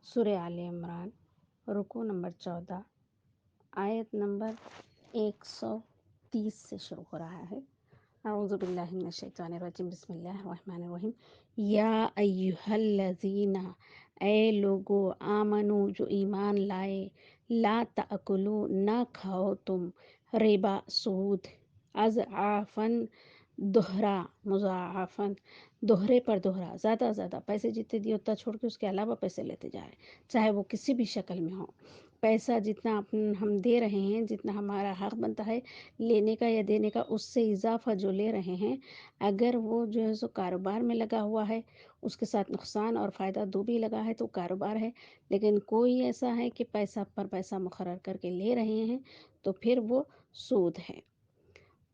سورہ آل عمران رکوع نمبر 14 آیت نمبر 130 سے شروع ہو رہا ہے۔ اعوذ باللہ من الشیطان الرجیم، بسم اللہ الرحمن الرحیم۔ یا ایہا الذین، اے لوگو، آمنو، جو ایمان لائے، لا تأکلو، نہ کھاؤ تم، ربا، سود، اضعافاً، دوہرا، مضاعفاً، دوہرے پر دوہرا، زیادہ زیادہ پیسے جتنے دیے اتنا چھوڑ کے اس کے علاوہ پیسے لیتے جا رہے ہیں، چاہے وہ کسی بھی شکل میں ہو۔ پیسہ جتنا ہم دے رہے ہیں، جتنا ہمارا حق بنتا ہے لینے کا یا دینے کا، اس سے اضافہ جو لے رہے ہیں، اگر وہ جو ہے سو کاروبار میں لگا ہوا ہے، اس کے ساتھ نقصان اور فائدہ دو بھی لگا ہے تو کاروبار ہے۔ لیکن کوئی ایسا ہے کہ پیسہ پر پیسہ مقرر کر کے لے رہے ہیں تو پھر وہ سود ہے۔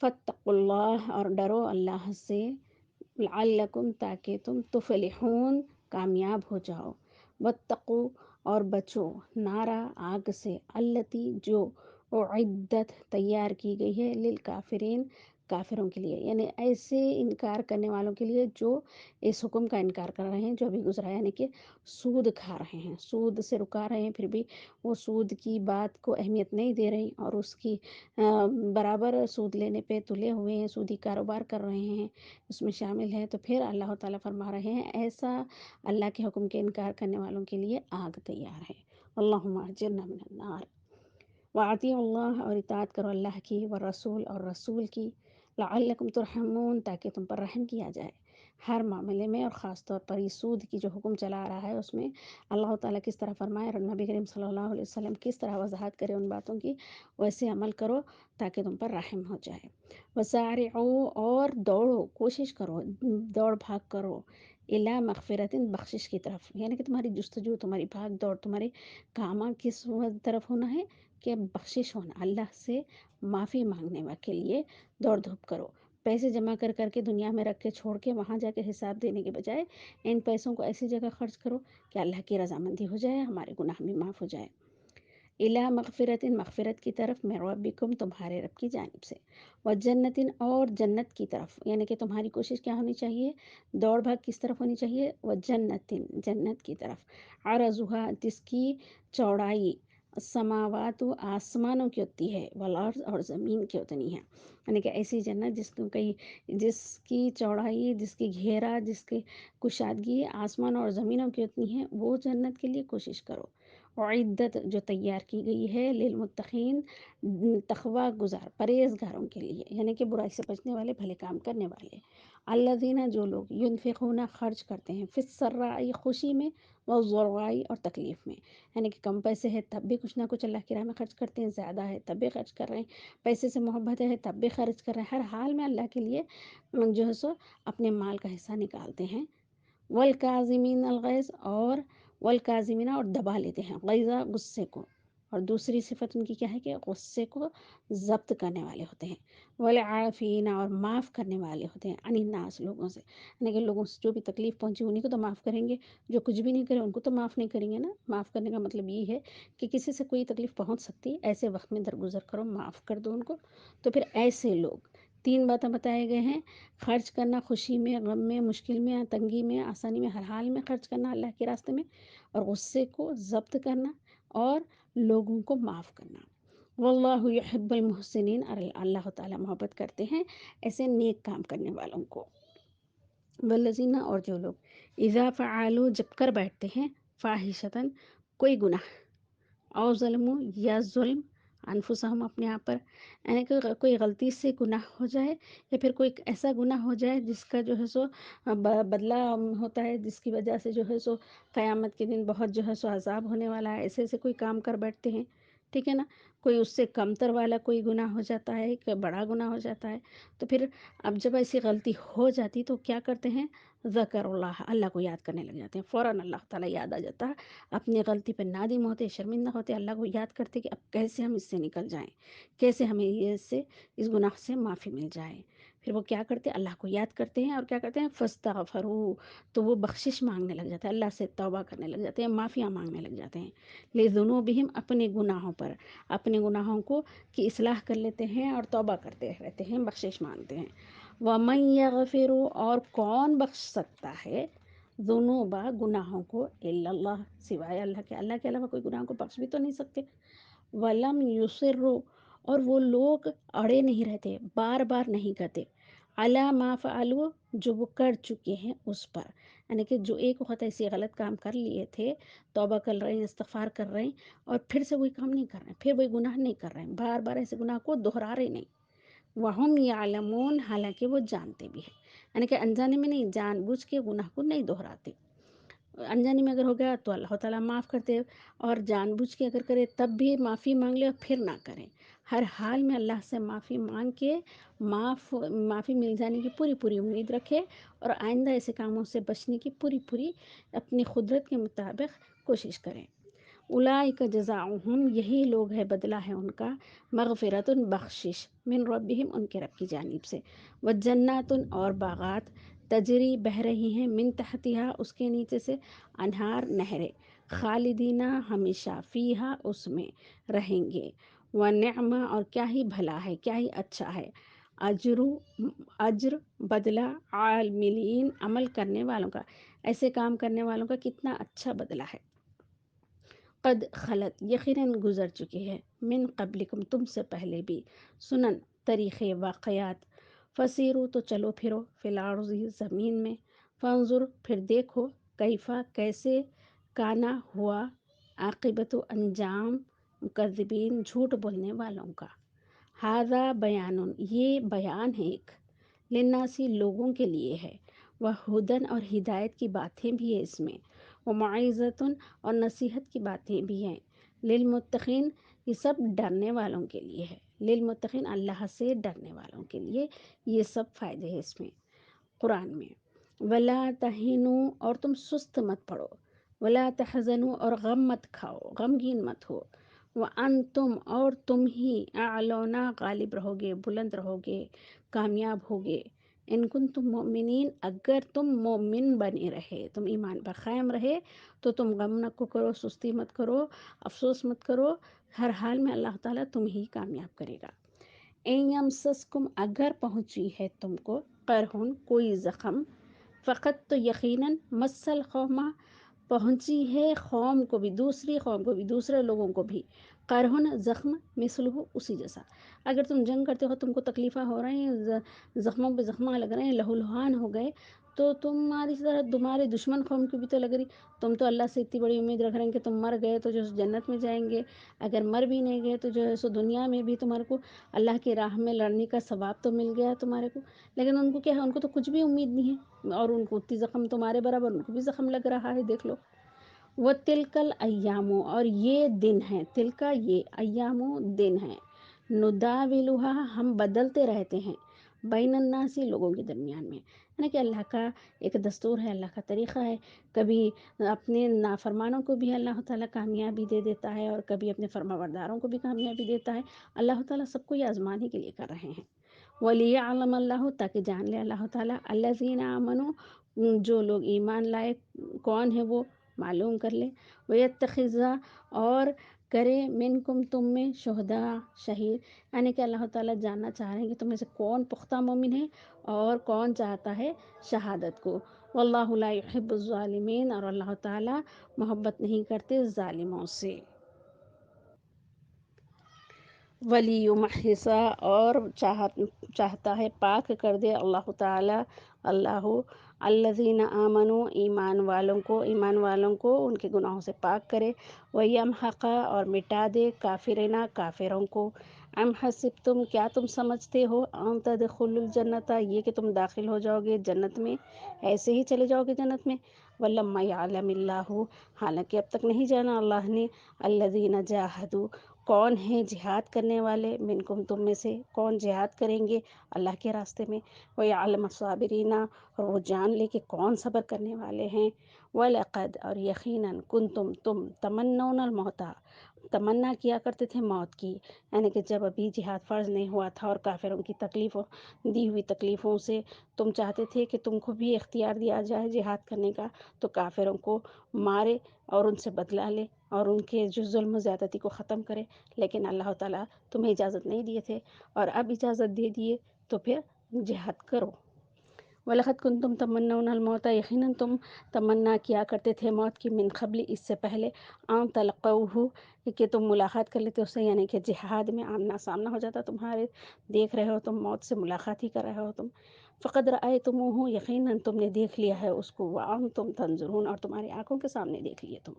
فاتقوا اللہ، اور ڈرو اللہ سے، لعلکم، تاکہ تم تفلحون، کامیاب ہو جاؤ۔ واتقوا، اور بچو، نارا، آگ سے، التی، جو اعدت، تیار کی گئی ہے، للکافرین، کافروں کے لیے، یعنی ایسے انکار کرنے والوں کے لیے جو اس حکم کا انکار کر رہے ہیں جو ابھی گزرا ہے، یعنی کہ سود کھا رہے ہیں، سود سے رکا رہے ہیں، پھر بھی وہ سود کی بات کو اہمیت نہیں دے رہے اور اس کی برابر سود لینے پہ تلے ہوئے ہیں، سودی کاروبار کر رہے ہیں، اس میں شامل ہے، تو پھر اللہ تعالیٰ فرما رہے ہیں ایسا اللہ کے حکم کے انکار کرنے والوں کے لیے آگ تیار ہے۔ اللہم اجرنا من النار۔ واطیعوا اللہ، اور اطاعت کرو اللہ کی، والرسول، اور رسول کی، لعلکم ترحمون، تاکہ تم پر رحم کیا جائے۔ ہر معاملے میں، اور خاص طور پر یہ سود کی جو حکم چلا آ رہا ہے اس میں اللہ تعالیٰ کس طرح فرمائے اور نبی کریم صلی اللہ علیہ وسلم کس طرح وضاحت کرے ان باتوں کی، ویسے عمل کرو تاکہ تم پر رحم ہو جائے۔ وسارعوا، اور دوڑو، کوشش کرو، دوڑ بھاگ کرو، الی مغفرۃ، بخشش کی طرف، یعنی کہ تمہاری جستجو، تمہاری بھاگ دوڑ، تمہارے کام کس طرف ہونا ہے کہ بخشش ہونا، اللہ سے معافی مانگنے کے لیے دوڑ دھوپ کرو۔ پیسے جمع کر کر کے دنیا میں رکھ کے چھوڑ کے وہاں جا کے حساب دینے کے بجائے ان پیسوں کو ایسی جگہ خرچ کرو کہ اللہ کی رضامندی ہو جائے، ہمارے گناہ بھی معاف ہو جائے۔ الی مغفرۃ، مغفرت کی طرف، من ربکم، تمہارے رب کی جانب سے، وجنت، اور جنت کی طرف، یعنی کہ تمہاری کوشش کیا ہونی چاہیے، دوڑ بھاگ کس طرف ہونی چاہیے، وجنت، جنت کی طرف، عرضھا، جس کی چوڑائی، السماوات، آسمانوں کی ہوتی ہے، والارض، اور زمین کی اتنی ہے، یعنی کہ ایسی جنت جس کی چوڑائی، جس کی گھیرا، جس کی کشادگی آسمان اور زمینوں کی اتنی ہے، وہ جنت کے لیے کوشش کرو۔ اعدت، جو تیار کی گئی ہے، للمتقین، تقوی گزار، پرہیزگاروں کے لیے، یعنی کہ برائی سے بچنے والے، بھلے کام کرنے والے۔ الذین، جو لوگ، ینفقون، خرچ کرتے ہیں، فی السراء، خوشی میں، والضراء، اور تکلیف میں، یعنی کہ کم پیسے ہے تب بھی کچھ نہ کچھ اللہ کی راہ میں خرچ کرتے ہیں، زیادہ ہے تب بھی خرچ کر رہے ہیں، پیسے سے محبت ہے تب بھی خرچ کر رہے ہیں، ہر حال میں اللہ کے لیے جو ہے سو اپنے مال کا حصہ نکالتے ہیں۔ والکاظمین الغیظ، اور والکاظمین، اور دبا لیتے ہیں، غیظہ، غصے کو، اور دوسری صفت ان کی کیا ہے کہ غصے کو ضبط کرنے والے ہوتے ہیں۔ والعافین، اور معاف کرنے والے ہوتے ہیں، عن الناس، لوگوں سے، یعنی کہ لوگوں سے جو بھی تکلیف پہنچی انہیں کو تو معاف کریں گے، جو کچھ بھی نہیں کرے ان کو تو معاف نہیں کریں گے نا۔ معاف کرنے کا مطلب یہ ہے کہ کسی سے کوئی تکلیف پہنچ سکتی، ایسے وقت میں درگزر کرو، معاف کر دو ان کو۔ تو پھر ایسے لوگ، تین باتیں بتائے گئے ہیں، خرچ کرنا، خوشی میں، غم میں، مشکل میں، تنگی میں، آسانی میں، ہر حال میں خرچ کرنا اللہ کے راستے میں، اور غصے کو ضبط کرنا، اور لوگوں کو معاف کرنا۔ واللہ یحب المحسنین، اور اللہ تعالیٰ محبت کرتے ہیں ایسے نیک کام کرنے والوں کو۔ والذین، اور جو لوگ، اذا فعلوا، جب کر بیٹھتے ہیں، فاحشۃ، کوئی گناہ، او ظلموا، یا ظلم، انفسہم، اپنے آپ پر، یعنی کہ کوئی غلطی سے گناہ ہو جائے، یا پھر کوئی ایسا گناہ ہو جائے جس کا جو ہے سو بدلہ ہوتا ہے، جس کی وجہ سے جو ہے سو قیامت کے دن بہت جو ہے سو عذاب ہونے والا ہے، ایسے ایسے کوئی کام کر بیٹھتے ہیں، ٹھیک ہے نا۔ کوئی اس سے کمتر والا کوئی گناہ ہو جاتا ہے کہ بڑا گناہ ہو جاتا ہے، تو پھر اب جب ایسی غلطی ہو جاتی تو کیا کرتے ہیں، ذکر اللہ، اللہ کو یاد کرنے لگ جاتے ہیں، فوراً اللہ تعالیٰ یاد آ جاتا ہے، اپنی غلطی پہ نادم ہوتے، شرمندہ ہوتے، اللہ کو یاد کرتے کہ اب کیسے ہم اس سے نکل جائیں، کیسے ہمیں اس گناہ سے معافی مل جائے۔ پھر وہ کیا کرتے، اللہ کو یاد کرتے ہیں، اور کیا کرتے ہیں، فاستغفروا، تو وہ بخشش مانگنے لگ جاتے ہیں، اللہ سے توبہ کرنے لگ جاتے ہیں، معافیاں مانگنے لگ جاتے ہیں، لذنوبہم، اپنے گناہوں پر، اپنے گناہوں کو کی اصلاح کر لیتے ہیں اور توبہ کرتے رہتے ہیں، بخشش مانگتے ہیں۔ وَمَن يَغْفِرُ، اور کون بخش سکتا ہے، ذنوبا گناہوں کو الا اللہ سوائے اللہ کے علاوہ کوئی گناہ کو بخش بھی تو نہیں سکتے. ولم یصروا اور وہ لوگ اڑے نہیں رہتے، بار بار نہیں کرتے، علی ما فعلوا جو وہ کر چکے ہیں اس پر. یعنی کہ جو ایک وقت ایسی غلط کام کر لیے تھے، توبہ کر رہے ہیں، استغفار کر رہے ہیں اور پھر سے وہی کام نہیں کر رہے ہیں، پھر وہی گناہ نہیں کر رہے ہیں، بار بار ایسے گناہ کو دہرا رہے نہیں. وہم یعلمون حالانکہ وہ جانتے بھی ہیں. یعنی کہ انجانے میں نہیں، جان بوجھ کے گناہ کو نہیں دہراتے. انجانی میں اگر ہو گیا تو اللہ تعالیٰ معاف کرتے، اور جان بوجھ کے اگر کرے تب بھی معافی مانگ لے اور پھر نہ کریں. ہر حال میں اللہ سے معافی مانگ کے معافی مل جانے کی پوری پوری امید رکھے اور آئندہ ایسے کاموں سے بچنے کی پوری پوری اپنی قدرت کے مطابق کوشش کریں. اولئک جزاؤہم یہی لوگ ہے، بدلہ ہے ان کا، مغفرت بخشش، من ربہم ان کے رب کی جانب سے، وجنات اور باغات، تجری بہہ رہی ہیں، من تحتہا اس کے نیچے سے، انہار نہریں، خالدینہ ہمیشہ، فیہا اس میں رہیں گے. ونعم اور کیا ہی بھلا ہے، کیا ہی اچھا ہے، اجر بدلہ، عاملین عمل کرنے والوں کا، ایسے کام کرنے والوں کا کتنا اچھا بدلہ ہے. قد خلط یقیناً گزر چکے ہیں، من قبلکم تم سے پہلے بھی، سنن طریقے واقعات، فسیرو تو چلو پھرو، فی الارض زمین میں، فانظر پھر دیکھو، کیفا کیسے، کانا ہوا، عاقبت انجام، مکذبین جھوٹ بولنے والوں کا. ھذا بیان یہ بیان ہے ایک، للناسی لوگوں کے لیے ہے، وہدن اور ہدایت کی باتیں بھی ہیں اس میں، وموعظۃ اور نصیحت کی باتیں بھی ہیں، للمتقین یہ سب ڈرنے والوں کے لیے ہے، للمتقین اللہ سے ڈرنے والوں کے لیے یہ سب فائدے ہیں اس میں قرآن میں. ولا تہینوا اور تم سست مت پڑو، ولا تحزنوا اور غم مت کھاؤ، غمگین مت ہو، وانتم اور تم ہی اعلونا غالب رہو گے، بلند رہو گے، کامیاب ہوگے، ان کنتم مؤمنین اگر تم مومن بنے رہے، تم ایمان پر قائم رہے تو تم غم نہ کرو، سستی مت کرو، افسوس مت کرو، ہر حال میں اللہ تعالیٰ تم ہی کامیاب کرے گا. ان یمسسکم اگر پہنچی ہے تم کو، قرحن کوئی زخم، فقط تو یقیناً مسل قوما پہنچی ہے قوم کو بھی، دوسری قوم کو بھی، دوسرے لوگوں کو بھی، قرحن زخم، مثلہ اسی جیسا. اگر تم جنگ کرتے ہو، تم کو تکلیفیں ہو رہی ہیں، زخموں پہ زخماں لگ رہے ہیں، لہو لہان ہو گئے، تو تمہاری طرح تمہارے دشمن قوم کی بھی تو لگ رہی. تم تو اللہ سے اتنی بڑی امید رکھ رہے ہیں کہ تم مر گئے تو جو جنت میں جائیں گے، اگر مر بھی نہیں گئے تو جو ہے سو دنیا میں بھی تمہارے کو اللہ کی راہ میں لڑنے کا ثواب تو مل گیا تمہارے کو. لیکن ان کو کیا ہے، ان کو تو کچھ بھی امید نہیں ہے، اور ان کو اتنی زخم تمہارے برابر ان کو بھی زخم لگ رہا ہے، دیکھ لو. وہ تلکل ایاموں اور یہ دن ہیں، تلکا یہ، ایاموں دن ہیں، نداولھا ہم بدلتے رہتے ہیں، بین الناسی لوگوں کے درمیان میں. یعنی کہ اللہ کا ایک دستور ہے، اللہ کا طریقہ ہے، کبھی اپنے نافرمانوں کو بھی اللہ تعالیٰ کامیابی دے دیتا ہے اور کبھی اپنے فرمانبرداروں کو بھی کامیابی دیتا ہے. اللہ تعالیٰ سب کو یہ آزمانے کے لیے کر رہے ہیں. وَلِيَعْلَمَ اللَّهُ تاکہ جان لے اللہ تعالیٰ، الَّذِينَ آمَنُوا جو لوگ ایمان لائے کون ہے وہ معلوم کر لے، وَيَتَّخِذَ اور کرے منکم تم میں شہداء شہید. یعنی کہ اللہ تعالیٰ جاننا چاہ رہے ہیں کہ تم میں سے کون پختہ مومن ہے اور کون چاہتا ہے شہادت کو. واللہ لا يحب الظالمین اور اللہ تعالیٰ محبت نہیں کرتے ظالموں سے. ولیمحص اور چاہتا ہے پاک کر دے اللہ تعالیٰ، اللہ الذین آمنوا ایمان والوں کو ان کے گناہوں سے پاک کرے، ویمحق اور مٹا دے کافرین کافروں کو. ام حسبتم کیا تم سمجھتے ہو، ان تدخلوا الجنت یہ کہ تم داخل ہو جاؤ گے جنت میں، ایسے ہی چلے جاؤ گے جنت میں. ولما یعلم اللہ حالانکہ اب تک نہیں جانا اللہ نے، الذین جاہدوا کون ہیں جہاد کرنے والے، منکم تم میں سے کون جہاد کریں گے اللہ کے راستے میں، ویعلم الصابرین اور وہ جان لے کہ کون صبر کرنے والے ہیں. وَلَقَدْ اور یقیناً کنتم تم تمنون الموت تمنا کیا کرتے تھے موت کی. یعنی کہ جب ابھی جہاد فرض نہیں ہوا تھا اور کافروں کی تکلیفوں دی ہوئی تکلیفوں سے تم چاہتے تھے کہ تم کو بھی اختیار دیا جائے جہاد کرنے کا، تو کافروں کو مارے اور ان سے بدلہ لے اور ان کے جو ظلم و زیادتی کو ختم کرے. لیکن اللہ تعالیٰ تمہیں اجازت نہیں دیے تھے، اور اب اجازت دے دیے تو پھر جہاد کرو. وَلَقَدْ كُنْتُمْ تَمَنَّوْنَ الْمَوْتَ، یقیناً تم تمنا کیا کرتے تھے موت کی، من قبل اس سے پہلے، ان تلقوہ کہ تم ملاقات کر لیتے اس سے، یعنی کہ جہاد میں آمنا سامنا ہو جاتا تمہارے، دیکھ رہے ہو تم موت سے ملاقات ہی کر رہے ہو تم. فقد رأیتموہ، یقیناً تم نے دیکھ لیا ہے اس کو، وانتم تنظرون، اور تمہاری آنکھوں کے سامنے دیکھ لیے تم.